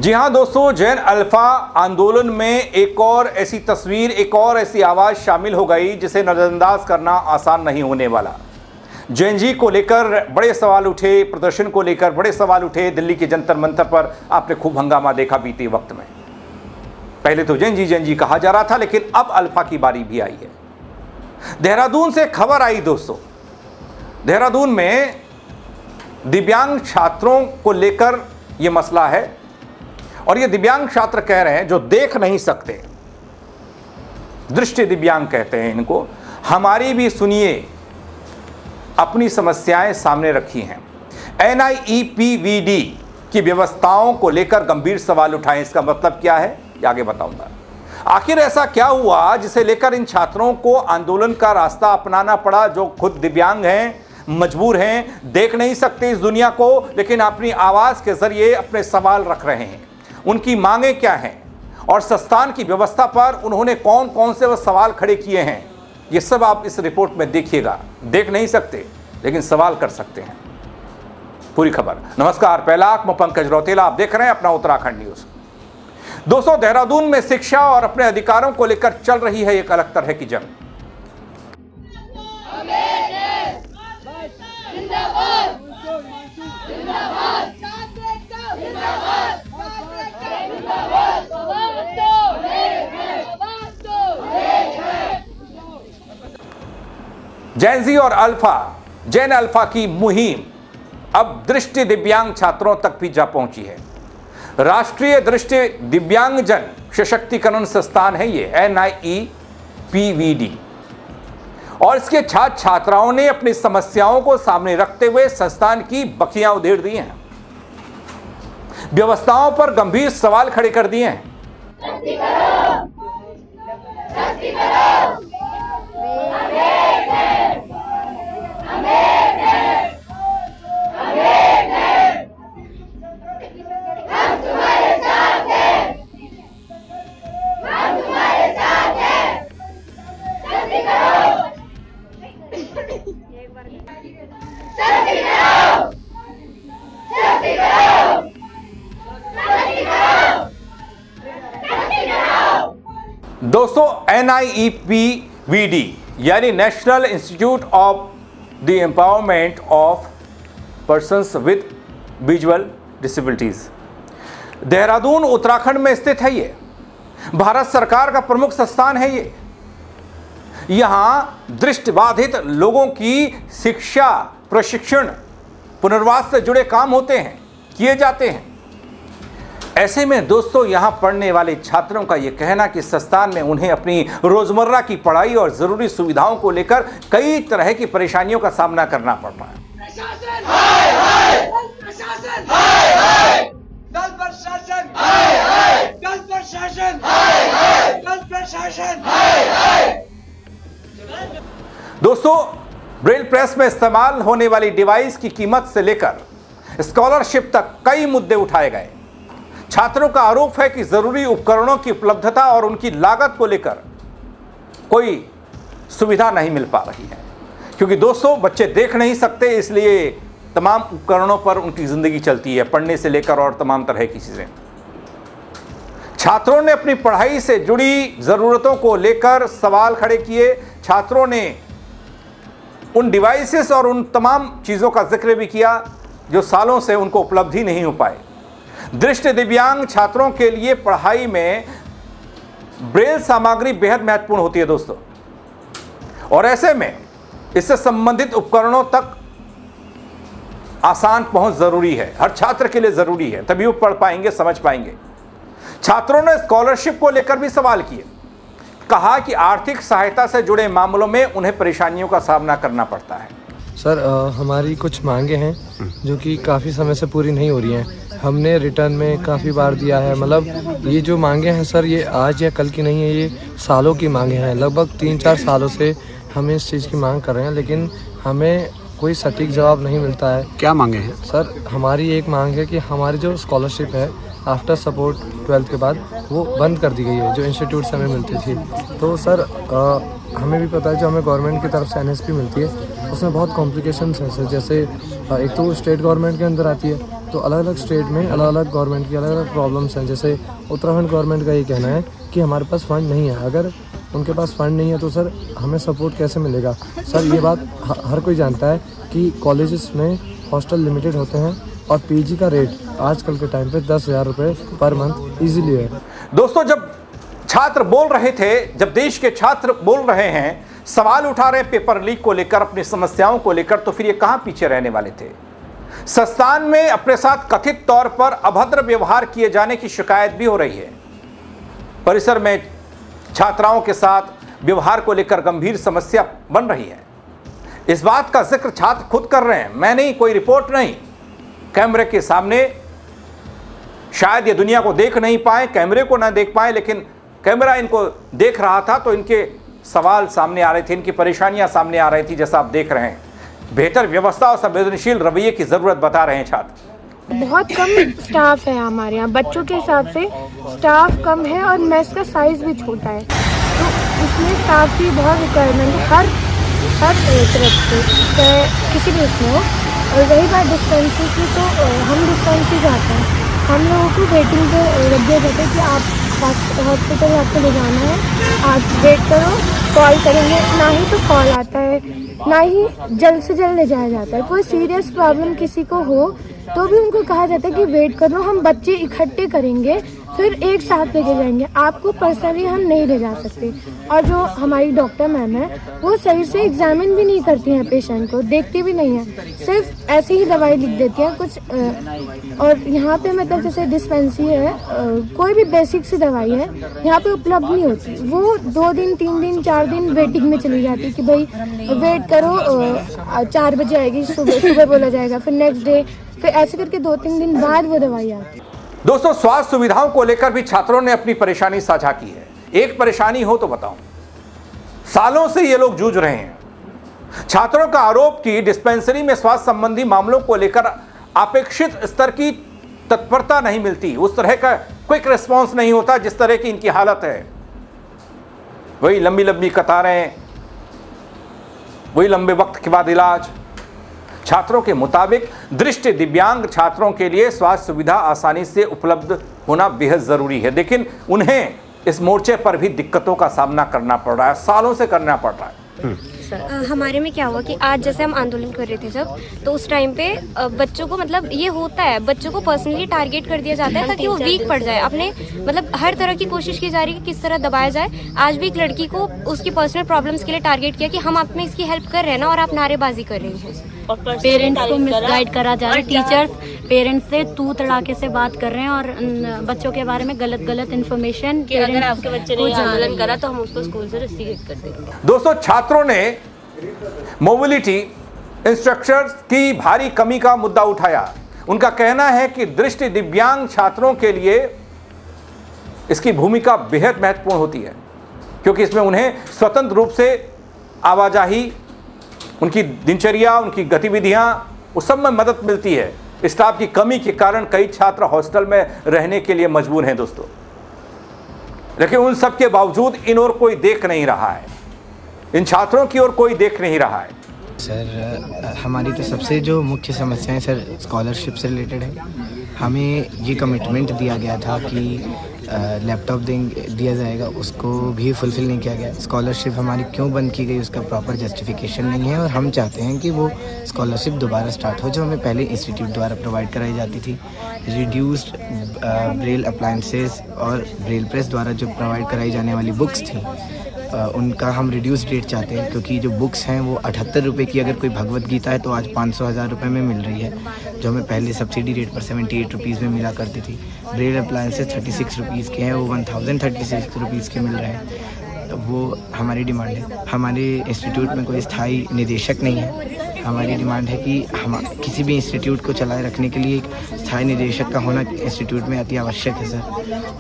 जी हाँ दोस्तों, जैन अल्फा आंदोलन में एक और ऐसी तस्वीर, एक और ऐसी आवाज़ शामिल हो गई जिसे नज़रअंदाज करना आसान नहीं होने वाला। जैन जी को लेकर बड़े सवाल उठे, प्रदर्शन को लेकर बड़े सवाल उठे। दिल्ली के जंतर मंतर पर आपने खूब हंगामा देखा बीते वक्त में। पहले तो जैन जी कहा जा रहा था, लेकिन अब अल्फा की बारी भी आई है। देहरादून से खबर आई दोस्तों, देहरादून में दिव्यांग छात्रों को लेकर यह मसला है और ये दिव्यांग छात्र कह रहे हैं जो देख नहीं सकते, दृष्टि दिव्यांग कहते हैं इनको, हमारी भी सुनिए, अपनी समस्याएं सामने रखी हैं। NIEPVD की व्यवस्थाओं को लेकर गंभीर सवाल उठाएं। इसका मतलब क्या है ये आगे बताऊंगा। आखिर ऐसा क्या हुआ जिसे लेकर इन छात्रों को आंदोलन का रास्ता अपनाना पड़ा, जो खुद दिव्यांग हैं, मजबूर हैं, देख नहीं सकते इस दुनिया को, लेकिन अपनी आवाज के जरिए अपने सवाल रख रहे हैं। उनकी मांगे क्या हैं और संस्थान की व्यवस्था पर उन्होंने कौन कौन से वो सवाल खड़े किए हैं, ये सब आप इस रिपोर्ट में देखिएगा। देख नहीं सकते लेकिन सवाल कर सकते हैं। पूरी खबर। नमस्कार, पहला आंख में पंकज रौतेला, आप देख रहे हैं अपना उत्तराखंड न्यूज। दोस्तों, देहरादून में शिक्षा और अपने अधिकारों को लेकर चल रही है एक अलग तरह की जंग। जैन और अल्फा, जैन अल्फा की मुहिम अब दृष्टि दिव्यांग छात्रों तक भी जा पहुंची है। राष्ट्रीय दृष्टि दिव्यांगजन सशक्तिकरण संस्थान है ये, NIEPVD, और इसके छात्र छात्राओं ने अपनी समस्याओं को सामने रखते हुए संस्थान की बखियां उधेड़ दी हैं, व्यवस्थाओं पर गंभीर सवाल खड़े कर दिए हैं। दोस्तों, NIEPVD यानी national institute of the empowerment of persons with visual disabilities, Dehradun Uttarakhand में स्थित है। ये भारत सरकार का प्रमुख संस्थान है। ये यहाँ दृष्टिबाधित लोगों की शिक्षा, प्रशिक्षण, पुनर्वास से जुड़े काम होते हैं, किए जाते हैं। ऐसे में दोस्तों, यहाँ पढ़ने वाले छात्रों का ये कहना कि संस्थान में उन्हें अपनी रोजमर्रा की पढ़ाई और जरूरी सुविधाओं को लेकर कई तरह की परेशानियों का सामना करना पड़ रहा है। प्रशासन हाय हाय, प्रशासन हाय हाय, दल प्रशासन हाय हाय, दल प्रशासन हाय हाय, दल प्रशासन हाय हाय। दोस्तों, ब्रेल प्रेस में इस्तेमाल होने वाली डिवाइस की कीमत से लेकर स्कॉलरशिप तक कई मुद्दे उठाए गए। छात्रों का आरोप है कि जरूरी उपकरणों की उपलब्धता और उनकी लागत को लेकर कोई सुविधा नहीं मिल पा रही है, क्योंकि दोस्तों बच्चे देख नहीं सकते, इसलिए तमाम उपकरणों पर उनकी जिंदगी चलती है, पढ़ने से लेकर और तमाम तरह की चीजें। छात्रों ने अपनी पढ़ाई से जुड़ी जरूरतों को लेकर सवाल खड़े किए। छात्रों ने उन डिवाइसेस और उन तमाम चीजों का जिक्र भी किया जो सालों से उनको उपलब्ध ही नहीं हो पाए। दृष्टि दिव्यांग छात्रों के लिए पढ़ाई में ब्रेल सामग्री बेहद महत्वपूर्ण होती है दोस्तों, और ऐसे में इससे संबंधित उपकरणों तक आसान पहुंच जरूरी है, हर छात्र के लिए जरूरी है, तभी वो पढ़ पाएंगे, समझ पाएंगे। छात्रों ने स्कॉलरशिप को लेकर भी सवाल किए। कहा कि आर्थिक सहायता से जुड़े मामलों में उन्हें परेशानियों का सामना करना पड़ता है। सर, हमारी कुछ मांगे हैं जो कि काफ़ी समय से पूरी नहीं हो रही हैं। हमने रिटर्न में काफ़ी बार दिया है। मतलब ये जो मांगे हैं सर, ये आज या कल की नहीं है, ये सालों की मांगे हैं। लगभग 3-4 सालों से हम इस चीज़ की मांग कर रहे हैं, लेकिन हमें कोई सटीक जवाब नहीं मिलता है। क्या मांगे हैं सर? हमारी एक मांग है कि हमारी जो स्कॉलरशिप है आफ्टर सपोर्ट 12th के बाद वो बंद कर दी गई है, जो इंस्टीट्यूट से हमें मिलती थी। तो सर हमें भी पता है जो हमें गवर्नमेंट की तरफ से NSP मिलती है उसमें बहुत कॉम्प्लिकेशंस हैं सर। जैसे एक तो स्टेट गवर्नमेंट के अंदर आती है तो अलग अलग स्टेट में अलग अलग गवर्नमेंट की अलग अलग प्रॉब्लम्स हैं। जैसे उत्तराखंड गवर्नमेंट का ये कहना है कि हमारे पास फ़ंड नहीं है। अगर उनके पास फ़ंड नहीं है तो सर हमें सपोर्ट कैसे मिलेगा? सर ये बात हर कोई जानता है कि कॉलेजेस में हॉस्टल लिमिटेड होते हैं और पीजी का रेट आजकल के टाइम पे 10,000 रुपये पर मंथ ईजिली है। दोस्तों, जब छात्र बोल रहे थे, जब देश के छात्र बोल रहे हैं, सवाल उठा रहे पेपर लीक को लेकर, अपनी समस्याओं को लेकर, तो फिर ये कहाँ पीछे रहने वाले थे? संस्थान में अपने साथ कथित तौर पर अभद्र व्यवहार किए जाने की शिकायत भी हो रही है। परिसर में छात्राओं के साथ व्यवहार को लेकर गंभीर समस्या बन रही है। इस बात का जिक्र छात्र खुद कर रहे हैं, मैं नहीं, कोई रिपोर्ट नहीं। कैमरे के सामने शायद ये दुनिया को देख नहीं पाए, कैमरे को ना देख पाए, लेकिन कैमरा इनको देख रहा था तो इनके सवाल सामने आ रहे थे, इनकी परेशानियां सामने आ रही थी। जैसा आप देख रहे हैं, बेहतर व्यवस्था और संवेदनशील रवैये की ज़रूरत बता रहे हैं छात्र। बहुत कम स्टाफ है हमारे यहाँ, बच्चों के हिसाब से स्टाफ कम है और मेस का साइज़ भी छोटा है, तो इसमें स्टाफ की बहुत रिक्वायरमेंट है हर तरफ से, चाहे किसी भी इसमें हो। और रही बात डिस्पेंसरी की, तो हम डिस्पेंसरी जाते हैं, हम लोगों को वेटिंग पे रख दिया जाता है कि आप हॉस्पिटल आपको ले जाना है, आप वेट करो, कॉल करेंगे। ना ही तो कॉल आता है, ना ही जल्द से जल्द ले जाया जाता है। कोई सीरियस प्रॉब्लम किसी को हो तो भी उनको कहा जाता है कि वेट कर लो, हम बच्चे इकट्ठे करेंगे फिर एक साथ लेके जाएंगे, आपको पर्सनली हम नहीं ले जा सकते। और जो हमारी डॉक्टर मैम है वो सही से एग्जामिन भी नहीं करती हैं पेशेंट को, देखती भी नहीं है, सिर्फ ऐसे ही दवाई लिख देती हैं कुछ। और यहाँ पे मतलब जैसे डिस्पेंसरी है, कोई भी बेसिक सी दवाई है यहाँ पे उपलब्ध नहीं होती, वो 2 दिन 3 दिन 4 दिन वेटिंग में चली जाती है कि भाई वेट करो, 4 बजे आएगी, सुबह बोला जाएगा, फिर नेक्स्ट डे, फिर ऐसे करके 2-3 दिन बाद वो दवाई आती है। दोस्तों, स्वास्थ्य सुविधाओं को लेकर भी छात्रों ने अपनी परेशानी साझा की है। एक परेशानी हो तो बताऊं, सालों से ये लोग जूझ रहे हैं। छात्रों का आरोप कि डिस्पेंसरी में स्वास्थ्य संबंधी मामलों को लेकर अपेक्षित स्तर की तत्परता नहीं मिलती, उस तरह का क्विक रिस्पांस नहीं होता जिस तरह की इनकी हालत है। वही लंबी लंबी कतारें, वही लंबे वक्त के बाद इलाज। छात्रों के मुताबिक दृष्टि दिव्यांग छात्रों के लिए स्वास्थ्य सुविधा आसानी से उपलब्ध होना बेहद ज़रूरी है, लेकिन उन्हें इस मोर्चे पर भी दिक्कतों का सामना करना पड़ रहा है, सालों से करना पड़ रहा है। हमारे में क्या हुआ कि आज जैसे हम आंदोलन कर रहे थे जब, तो उस टाइम पे बच्चों को मतलब ये होता है, बच्चों को पर्सनली टारगेट कर दिया जाता है ताकि वो वीक पड़ जाए। अपने मतलब हर तरह की कोशिश की जा रही है कि किस तरह दबाया जाए। आज भी एक लड़की को उसकी पर्सनल प्रॉब्लम्स के लिए टारगेट किया कि हम आप में इसकी हेल्प कर रहे हैं ना, और आप नारेबाजी कर रही हैं। और पेरेंट्स को मिसगाइड करा जा रहा है, टीचर्स पेरेंट्स से तू तड़ाके से बात कर रहे हैं और बच्चों के बारे में गलत इन्फॉर्मेशन कि अगर आपके बच्चे ने आंदोलन करा तो हम उसको स्कूल से रस्टिकेट कर देंगे। दोस्तों, छात्रों ने मोबिलिटी इंस्ट्रक्टर्स की भारी कमी का मुद्दा उठाया। उनका कहना है कि दृष्टि दिव्यांग छात्रों के लिए इसकी भूमिका बेहद महत्वपूर्ण होती है, क्योंकि इसमें उन्हें स्वतंत्र रूप से आवाजाही, उनकी दिनचर्या, उनकी गतिविधियां, उस सब में मदद मिलती है। स्टाफ की कमी के कारण कई छात्र हॉस्टल में रहने के लिए मजबूर हैं दोस्तों, लेकिन उन सब के बावजूद इन ओर कोई देख नहीं रहा है, इन छात्रों की ओर कोई देख नहीं रहा है। सर, हमारी तो सबसे जो मुख्य समस्या है सर स्कॉलरशिप से रिलेटेड है। हमें ये कमिटमेंट दिया गया था कि लैपटॉप दिया जाएगा, उसको भी फुलफ़िल नहीं किया गया। स्कॉलरशिप हमारी क्यों बंद की गई उसका प्रॉपर जस्टिफिकेशन नहीं है, और हम चाहते हैं कि वो स्कॉलरशिप दोबारा स्टार्ट हो जो हमें पहले इंस्टीट्यूट द्वारा प्रोवाइड कराई जाती थी। रिड्यूस्ड ब्रेल अप्लायंसेस और ब्रेल प्रेस द्वारा जो प्रोवाइड कराई जाने वाली बुक्स थी, उनका हम रिड्यूस रेट चाहते हैं, क्योंकि जो बुक्स हैं वो 78 रुपये की अगर कोई भगवत गीता है तो आज 500-1000 रुपये में मिल रही है, जो हमें पहले सब्सिडी रेट पर 78 रुपीज़ में मिला करती थी। ब्रेल अप्लायंसेस 36 रुपीज़ के हैं, वो 1036 रुपीज़ के मिल रहे हैं। वो हमारी डिमांड है। हमारे इंस्टीट्यूट में कोई स्थायी निदेशक नहीं है। हमारी डिमांड है कि हम किसी भी इंस्टीट्यूट को चलाए रखने के लिए एक स्थायी निदेशक का होना इंस्टीट्यूट में अति आवश्यक है सर,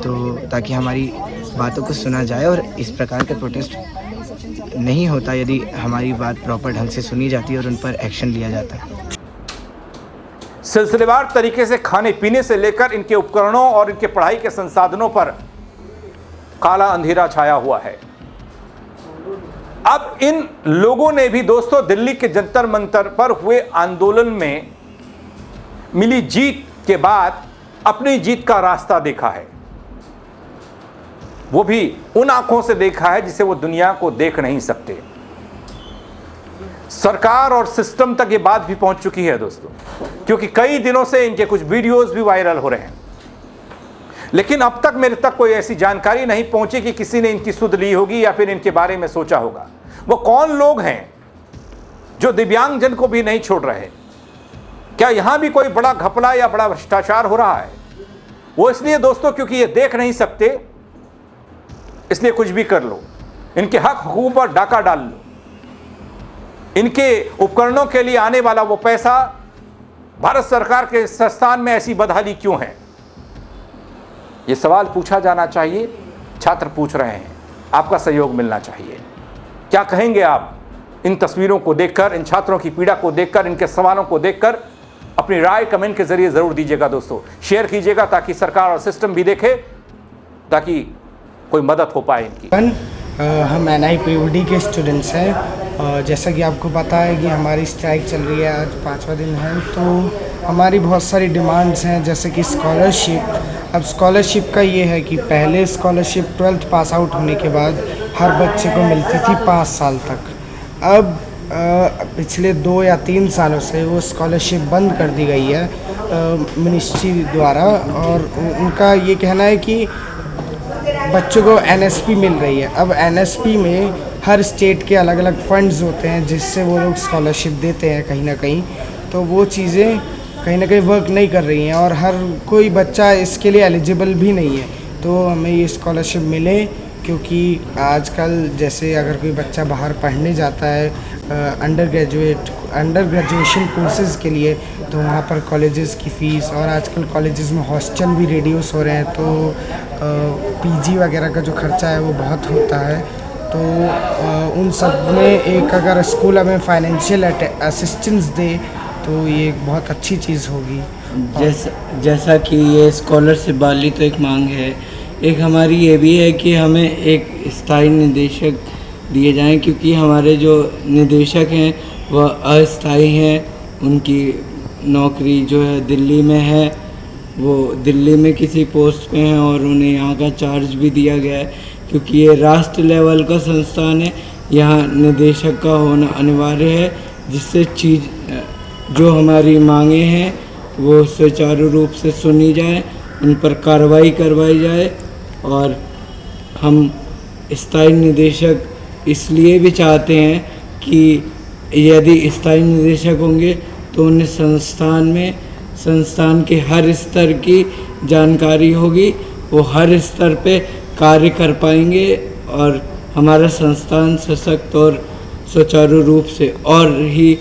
तो ताकि हमारी बातों को सुना जाए। और इस प्रकार का प्रोटेस्ट नहीं होता यदि हमारी बात प्रॉपर ढंग से सुनी जाती है और उन पर एक्शन लिया जाता है। सिलसिलेवार तरीके से खाने पीने से लेकर इनके उपकरणों और इनके पढ़ाई के संसाधनों पर काला अंधेरा छाया हुआ है। अब इन लोगों ने भी दोस्तों दिल्ली के जंतर मंतर पर हुए आंदोलन में मिली जीत के बाद अपनी जीत का रास्ता देखा है, वो भी उन आंखों से देखा है जिसे वो दुनिया को देख नहीं सकते। सरकार और सिस्टम तक ये बात भी पहुंच चुकी है दोस्तों, क्योंकि कई दिनों से इनके कुछ वीडियोस भी वायरल हो रहे हैं, लेकिन अब तक मेरे तक कोई ऐसी जानकारी नहीं पहुंची कि किसी ने इनकी सुध ली होगी या फिर इनके बारे में सोचा होगा। वो कौन लोग हैं जो दिव्यांगजन को भी नहीं छोड़ रहे? क्या यहां भी कोई बड़ा घपला या बड़ा भ्रष्टाचार हो रहा है? वो इसलिए दोस्तों क्योंकि ये देख नहीं सकते, इसलिए कुछ भी कर लो, इनके हक हुकूक पर डाका डाल लो, इनके उपकरणों के लिए आने वाला वो पैसा भारत सरकार के संस्थान में ऐसी बदहाली क्यों है? ये सवाल पूछा जाना चाहिए। छात्र पूछ रहे हैं, आपका सहयोग मिलना चाहिए। क्या कहेंगे आप इन तस्वीरों को देखकर, इन छात्रों की पीड़ा को देखकर, इनके सवालों को देखकर? अपनी राय कमेंट के जरिए जरूर दीजिएगा दोस्तों, शेयर कीजिएगा ताकि सरकार और सिस्टम भी देखे, ताकि कोई मदद हो पाए इनकी। हम NIPVD के स्टूडेंट्स हैं। जैसा कि आपको पता है कि हमारी स्ट्राइक चल रही है, आज 5वां दिन है, तो हमारी बहुत सारी डिमांड्स हैं, जैसे कि स्कॉलरशिप। अब स्कॉलरशिप का ये है कि पहले स्कॉलरशिप 12th पास आउट होने के बाद हर बच्चे को मिलती थी 5 साल तक। अब पिछले 2 या 3 सालों से वो स्कॉलरशिप बंद कर दी गई है मिनिस्ट्री द्वारा, और उनका ये कहना है कि बच्चों को NSP मिल रही है। अब NSP में हर स्टेट के अलग अलग फंड्स होते हैं जिससे वो लोग स्कॉलरशिप देते हैं कहीं ना कहीं, तो वो चीज़ें कहीं ना कहीं वर्क नहीं कर रही हैं और हर कोई बच्चा इसके लिए एलिजिबल भी नहीं है। तो हमें ये स्कॉलरशिप मिले, क्योंकि आजकल जैसे अगर कोई बच्चा बाहर पढ़ने जाता है अंडर ग्रेजुएशन कोर्सेज़ के लिए, तो वहाँ पर कॉलेजेस की फ़ीस, और आजकल कॉलेजेस में हॉस्टल भी रिड्यूस हो रहे हैं, तो PG वगैरह का जो खर्चा है वो बहुत होता है। तो उन सब में एक अगर स्कूल हमें फाइनेंशियल असिस्टेंस दे तो ये एक बहुत अच्छी चीज़ होगी। जैसा कि ये स्कॉलरशिप वाली तो एक मांग है, एक हमारी ये भी है कि हमें एक स्थायी निदेशक दिए जाएं, क्योंकि हमारे जो निदेशक हैं वह अस्थायी हैं। उनकी नौकरी जो है दिल्ली में है, वो दिल्ली में किसी पोस्ट पे हैं और उन्हें यहाँ का चार्ज भी दिया गया है, क्योंकि ये राष्ट्र लेवल का संस्थान है। यहाँ निदेशक का होना अनिवार्य है, जिससे जो हमारी मांगे हैं वो सुचारू रूप से सुनी जाए, उन पर कार्रवाई करवाई जाए। और हम स्थायी निदेशक इसलिए भी चाहते हैं कि यदि स्थायी निदेशक होंगे तो उन्हें संस्थान के हर स्तर की जानकारी होगी, वो हर स्तर पे कार्य कर पाएंगे और हमारा संस्थान सशक्त और सुचारू रूप से और ही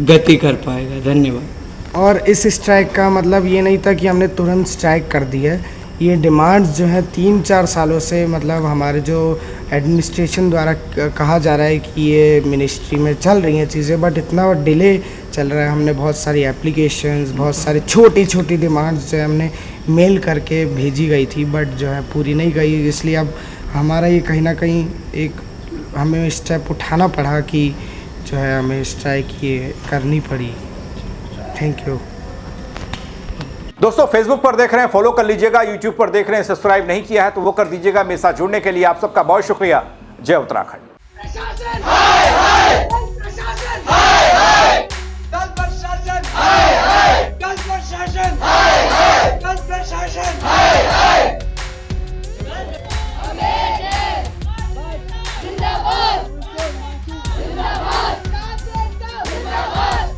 गति कर पाएगा। धन्यवाद। और इस स्ट्राइक का मतलब ये नहीं था कि हमने तुरंत स्ट्राइक कर दी है। ये डिमांड्स जो है 3-4 सालों से, मतलब हमारे जो एडमिनिस्ट्रेशन द्वारा कहा जा रहा है कि ये मिनिस्ट्री में चल रही हैं चीज़ें, बट इतना डिले चल रहा है। हमने बहुत सारी एप्लीकेशंस, बहुत सारी छोटी छोटी डिमांड्स जो है हमने मेल करके भेजी गई थी, बट जो है पूरी नहीं गई। इसलिए अब हमारा ये कहीं ना कहीं एक हमें स्टेप उठाना पड़ा कि जो है हमें स्ट्राइक ये करनी पड़ी। Thank you. दोस्तों फेसबुक पर देख रहे हैं, फॉलो कर लीजिएगा। यूट्यूब पर देख रहे हैं, सब्सक्राइब नहीं किया है तो वो कर दीजिएगा। मेरे साथ जुड़ने के लिए आप सबका बहुत शुक्रिया। जय उत्तराखंड।